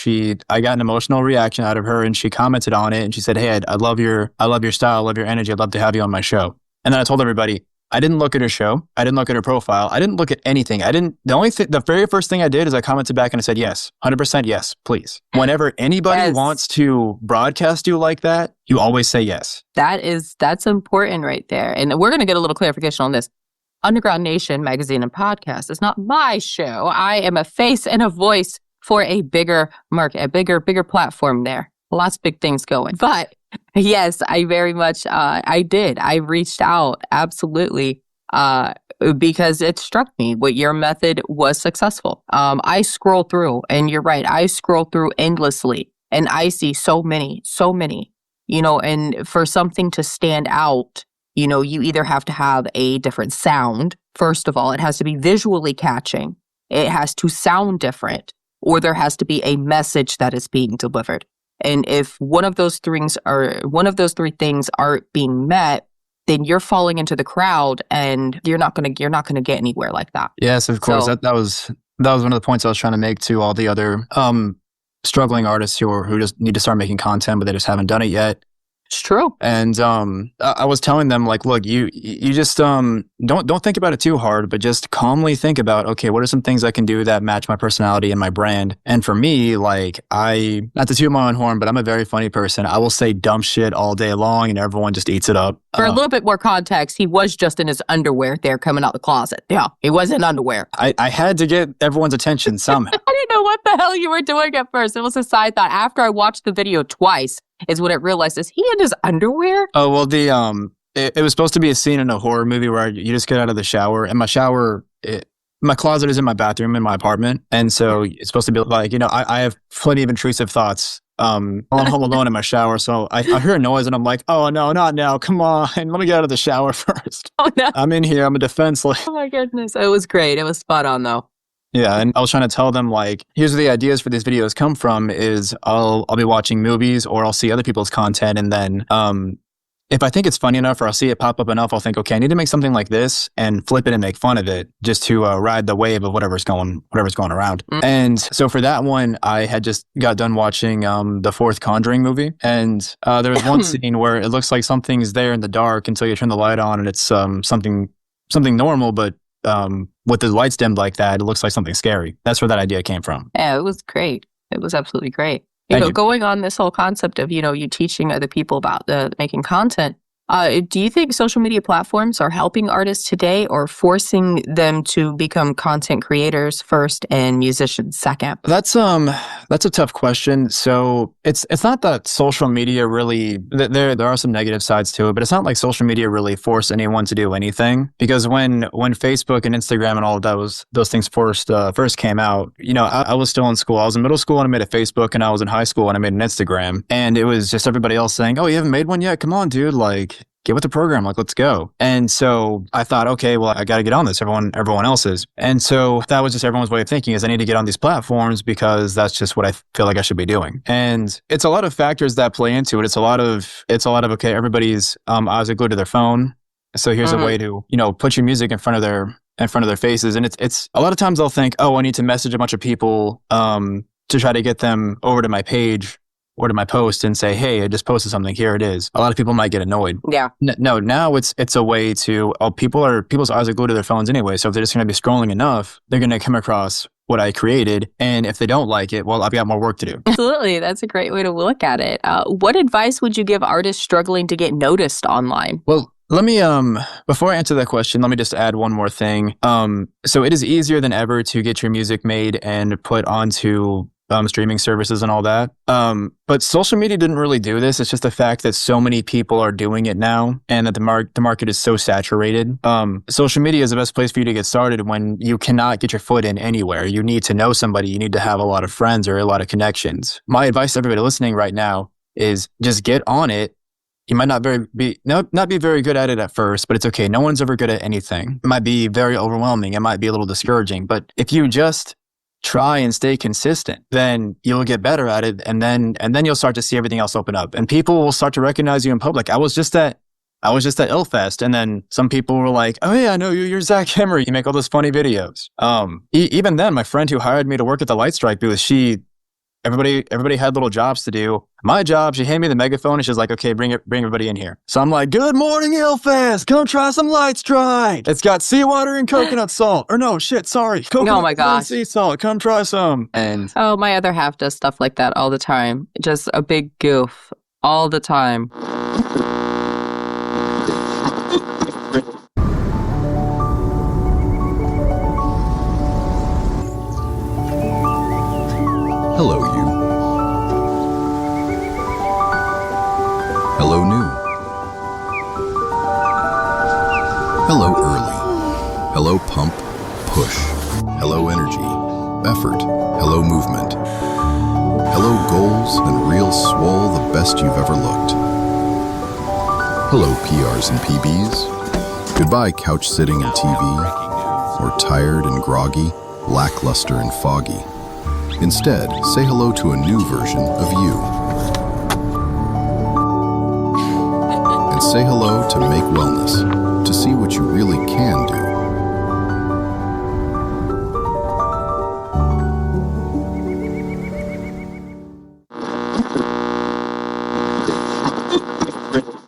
I got an emotional reaction out of her, and she commented on it, and she said, "Hey, I love your style, I love your energy. I'd love to have you on my show." And then I told everybody, I didn't look at her show. I didn't look at her profile. I didn't look at anything. The very first thing I did is I commented back and I said, yes, 100% yes, please. Whenever anybody wants to broadcast you like that, you always say yes. That's important right there. And we're going to get a little clarification on this. Underground Nation magazine and podcast is not my show. I am a face and a voice for a bigger market, a bigger platform there. Lots of big things going. But yes, I very much, I did. I reached out, absolutely, because it struck me what your method was successful. I scroll through, and you're right, I scroll through endlessly, and I see so many, and for something to stand out, you either have to have a different sound. First of all, it has to be visually catching. It has to sound different, or there has to be a message that is being delivered. And if one of those three things aren't being met, then you're falling into the crowd, and you're not gonna get anywhere like that. Yes, of course. So- That was one of the points I was trying to make to all the other struggling artists who just need to start making content, but they just haven't done it yet. It's true. And I was telling them, like, look, you just don't think about it too hard, but just calmly think about, okay, what are some things I can do that match my personality and my brand? And for me, like, not to toot my own horn, but I'm a very funny person. I will say dumb shit all day long, and everyone just eats it up. For a little bit more context, he was just in his underwear there coming out the closet. Yeah, he was in underwear. I had to get everyone's attention somehow. I didn't know what the hell you were doing at first. It was a side thought. After I watched the video twice, is when I realized, is he in his underwear? Oh, well, it was supposed to be a scene in a horror movie where you just get out of the shower, and my closet is in my bathroom in my apartment, and so it's supposed to be like, I have plenty of intrusive thoughts. I'm home alone in my shower, so I hear a noise, and I'm like, oh no, not now! Come on, let me get out of the shower first. Oh no! I'm in here. I'm a defenseless. Oh my goodness, it was great. It was spot on though. Yeah, and I was trying to tell them, like, here's where the ideas for these videos come from is I'll be watching movies, or I'll see other people's content, and then if I think it's funny enough, or I'll see it pop up enough, I'll think, okay, I need to make something like this and flip it and make fun of it just to ride the wave of whatever's going around. And so for that one, I had just got done watching the fourth Conjuring movie, and there was one scene where it looks like something's there in the dark until you turn the light on, and it's something normal, but with the lights dimmed like that, it looks like something scary. That's where that idea came from. Yeah, it was great. It was absolutely great. Thank you. Going on this whole concept of, you teaching other people about making content, do you think social media platforms are helping artists today, or forcing them to become content creators first and musicians second? That's a tough question. So it's not that social media really, there are some negative sides to it, but it's not like social media really forced anyone to do anything. Because when Facebook and Instagram and all of those things first came out, I was still in school. I was in middle school and I made a Facebook, and I was in high school and I made an Instagram, and it was just everybody else saying, oh, you haven't made one yet? Come on, dude. Like, get with the program, like, let's go. And so I thought, okay, well, I got to get on this. Everyone else is. And so that was just everyone's way of thinking, is I need to get on these platforms because that's just what I feel like I should be doing. And it's a lot of factors that play into it. It's a lot of, okay, everybody's eyes are glued to their phone. So here's a way to, put your music in front of their faces. And it's a lot of times they'll think, oh, I need to message a bunch of people to try to get them over to my page or to my post and say, hey, I just posted something, here it is. A lot of people might get annoyed. Yeah. No, now it's a way to, people's eyes are glued to their phones anyway. So if they're just going to be scrolling enough, they're going to come across what I created. And if they don't like it, well, I've got more work to do. Absolutely. That's a great way to look at it. What advice would you give artists struggling to get noticed online? Well, let me, before I answer that question, let me just add one more thing. So it is easier than ever to get your music made and put onto streaming services and all that. But social media didn't really do this. It's just the fact that so many people are doing it now, and that the market is so saturated. Social media is the best place for you to get started when you cannot get your foot in anywhere. You need to know somebody. You need to have a lot of friends or a lot of connections. My advice to everybody listening right now is just get on it. You might not be very good at it at first, but it's okay. No one's ever good at anything. It might be very overwhelming. It might be a little discouraging, but if you just try and stay consistent, then you'll get better at it, and then you'll start to see everything else open up, and people will start to recognize you in public. I was just at Illfest, and then some people were like, "Oh yeah, I know you. You're Zakk Emery. You make all those funny videos." Even then, my friend who hired me to work at the Light Strike booth, everybody had little jobs to do. My job, she handed me the megaphone and she's like, okay, bring everybody in here. So I'm like, good morning, Illfest. Come try some Light Strike. It's got seawater and coconut salt. Or no, shit, sorry. Coconut Oh my gosh. and sea salt. Come try some. And Oh, my other half does stuff like that all the time. Just a big goof all the time. Hello, you. Hello, new. Hello, early. Hello pump, push. Hello energy, effort. Hello movement. Hello goals and real swole, the best you've ever looked. Hello PRs and PBs. Goodbye couch sitting and TV, or tired and groggy, lackluster and foggy. Instead, say hello to a new version of you. And say hello to Make Wellness, to see what you really can do.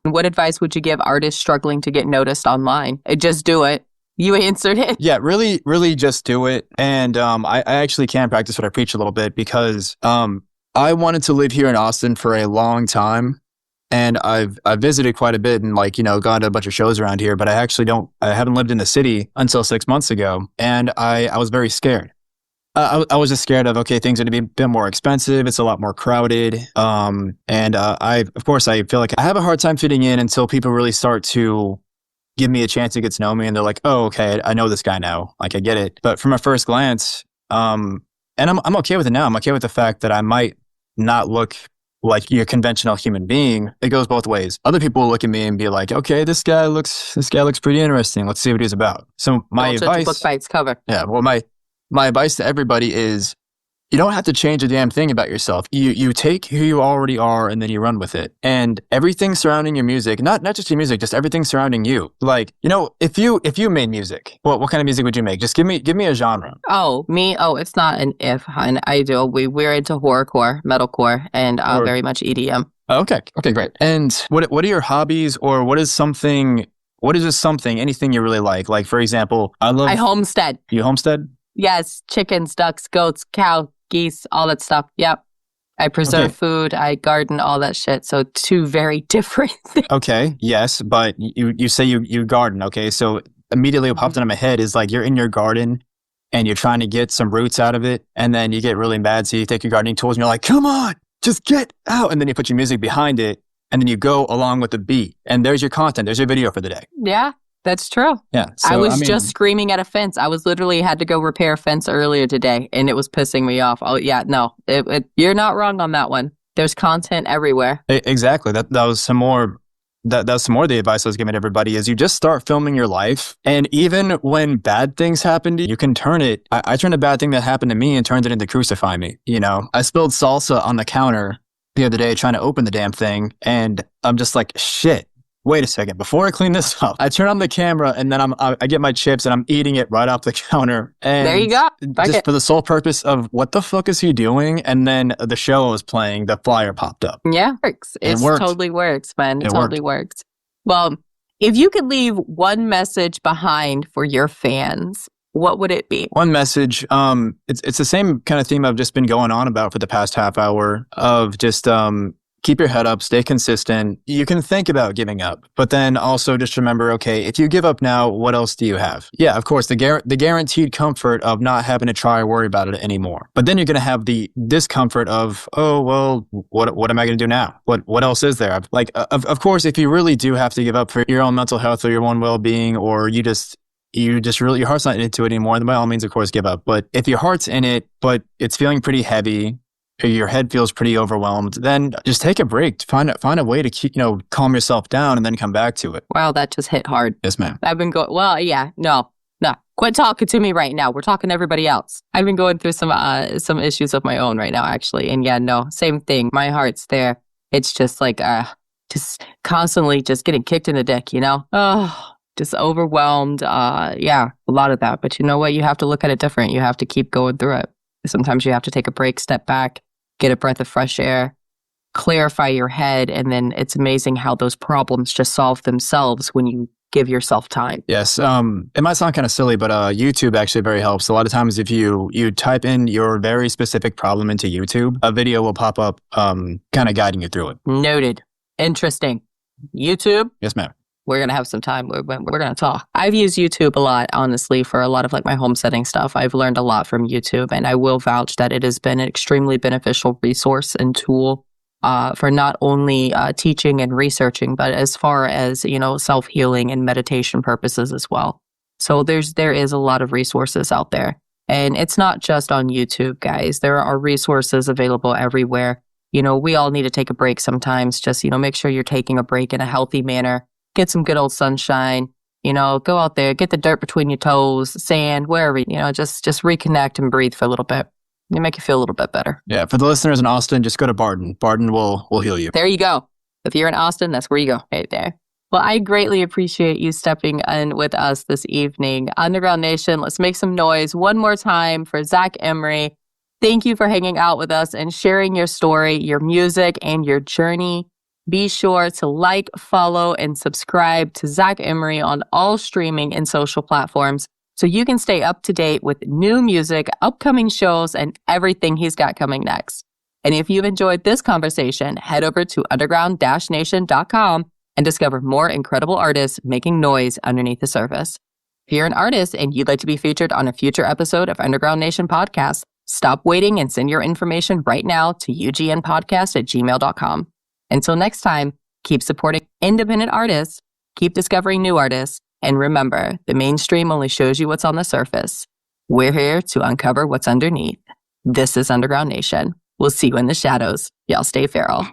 What advice would you give artists struggling to get noticed online? Just do it. You answered it. Yeah, really, really just do it. And I actually can practice what I preach a little bit because I wanted to live here in Austin for a long time. And I've visited quite a bit and gone to a bunch of shows around here, but I haven't lived in the city until 6 months ago. And I was very scared. I was just scared of, okay, things are going to be a bit more expensive. It's a lot more crowded. Of course, I feel like I have a hard time fitting in until people really start to give me a chance to get to know me. And they're like, oh, okay, I know this guy now. Like, I get it. But from a first glance, and I'm okay with it now. I'm okay with the fact that I might not look like your conventional human being. It goes both ways. Other people will look at me and be like, okay, this guy looks pretty interesting. Let's see what he's about. So my Don't judge a advice, book by its cover. yeah, well, my advice to everybody is you don't have to change a damn thing about yourself. You take who you already are and then you run with it. And everything surrounding your music, not just your music, just everything surrounding you. Like, if you made music, what kind of music would you make? Just give me a genre. Oh, me? Oh, it's not an if. And I do. We're into horrorcore, metalcore, and very much EDM. Okay, great. And what are your hobbies, or what is just something, anything you really like? Like, for example, I homestead. You homestead? Yes, chickens, ducks, goats, cow, geese, all that stuff. Yep. I preserve food, I garden, all that shit. So two very different things. Okay, yes, but you say you garden, okay? So immediately what popped into my head is like you're in your garden and you're trying to get some roots out of it, and then you get really mad, so you take your gardening tools and you're like, come on, just get out. And then you put your music behind it, and then you go along with the beat. And there's your content, there's your video for the day. Yeah. That's true. Yeah. So, I was just screaming at a fence. I was literally had to go repair a fence earlier today, and it was pissing me off. Oh, yeah, no, you're not wrong on that one. There's content everywhere. Exactly. That was some more. That's some more of the advice I was giving everybody is you just start filming your life. And even when bad things happen to you, you can turn it. I turned a bad thing that happened to me and turned it into Crucify Me. I spilled salsa on the counter the other day trying to open the damn thing. And I'm just like, shit. Wait a second. Before I clean this up, I turn on the camera and then I get my chips and I'm eating it right off the counter. And there you go. Just for the sole purpose of what the fuck is he doing? And then the show was playing, the flyer popped up. Yeah, it totally works, man. It totally works. Well, if you could leave one message behind for your fans, what would it be? One message. It's the same kind of theme I've just been going on about for the past half hour of just keep your head up, stay consistent. You can think about giving up, but then also just remember, okay, if you give up now, what else do you have? Yeah, of course, the guaranteed comfort of not having to try or worry about it anymore. But then you're going to have the discomfort of, oh, well, what am I going to do now? What else is there? Like, of course, if you really do have to give up for your own mental health or your own well-being, or you just really, your heart's not into it anymore, then by all means, of course, give up. But if your heart's in it, but it's feeling pretty heavy, your head feels pretty overwhelmed, then just take a break. Find a way to keep, calm yourself down and then come back to it. Wow, that just hit hard. Yes, ma'am. I've been going, well, yeah, no. Quit talking to me right now. We're talking to everybody else. I've been going through some issues of my own right now, actually. And yeah, no, same thing. My heart's there. It's just like, just constantly just getting kicked in the dick, Oh, just overwhelmed. Yeah, a lot of that. But you know what? You have to look at it different. You have to keep going through it. Sometimes you have to take a break, step back, get a breath of fresh air, clarify your head, and then it's amazing how those problems just solve themselves when you give yourself time. Yes. It might sound kind of silly, but YouTube actually very helps. A lot of times if you type in your very specific problem into YouTube, a video will pop up kind of guiding you through it. Noted. Interesting. YouTube? Yes, ma'am. We're going to have some time. We're going to talk. I've used YouTube a lot, honestly, for a lot of my homesteading stuff. I've learned a lot from YouTube, and I will vouch that it has been an extremely beneficial resource and tool for not only teaching and researching, but as far as, self-healing and meditation purposes as well. So there is a lot of resources out there. And it's not just on YouTube, guys. There are resources available everywhere. We all need to take a break sometimes. Just, make sure you're taking a break in a healthy manner. Get some good old sunshine. Go out there, get the dirt between your toes, sand, wherever, just reconnect and breathe for a little bit. It'll make you feel a little bit better. Yeah, for the listeners in Austin, just go to Barden. Barden will heal you. There you go. If you're in Austin, that's where you go, right there. Well, I greatly appreciate you stepping in with us this evening. Underground Nation, let's make some noise one more time for Zakk Emery. Thank you for hanging out with us and sharing your story, your music, and your journey. Be sure to like, follow, and subscribe to Zakk Emery on all streaming and social platforms so you can stay up to date with new music, upcoming shows, and everything he's got coming next. And if you've enjoyed this conversation, head over to underground-nation.com and discover more incredible artists making noise underneath the surface. If you're an artist and you'd like to be featured on a future episode of Underground Nation Podcast, stop waiting and send your information right now to ugnpodcast@gmail.com. Until next time, keep supporting independent artists, keep discovering new artists, and remember, the mainstream only shows you what's on the surface. We're here to uncover what's underneath. This is Underground Nation. We'll see you in the shadows. Y'all stay feral.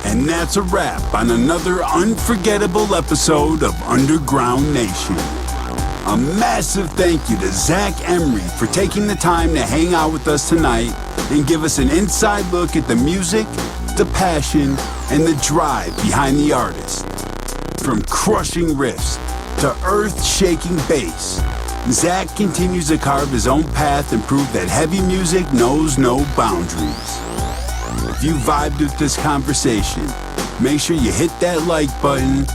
And that's a wrap on another unforgettable episode of Underground Nation. A massive thank you to Zakk Emery for taking the time to hang out with us tonight and give us an inside look at the music, the passion, and the drive behind the artist. From crushing riffs to earth-shaking bass, Zakk continues to carve his own path and prove that heavy music knows no boundaries. If you vibed with this conversation, make sure you hit that like button,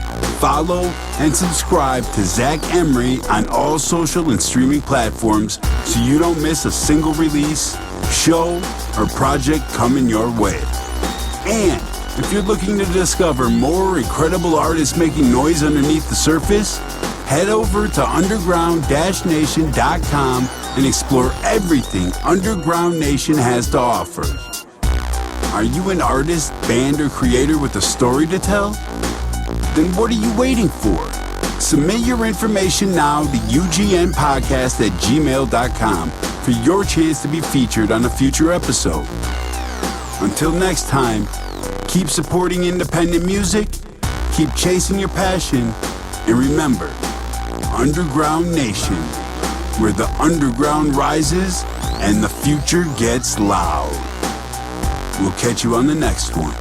follow, and subscribe to Zakk Emery on all social and streaming platforms so you don't miss a single release, show, or project coming your way. And if you're looking to discover more incredible artists making noise underneath the surface, head over to underground-nation.com and explore everything Underground Nation has to offer. Are you an artist, band, or creator with a story to tell? Then what are you waiting for? Submit your information now to ugnpodcast@gmail.com for your chance to be featured on a future episode. Until next time, keep supporting independent music, keep chasing your passion, and remember, Underground Nation, where the underground rises and the future gets loud. We'll catch you on the next one.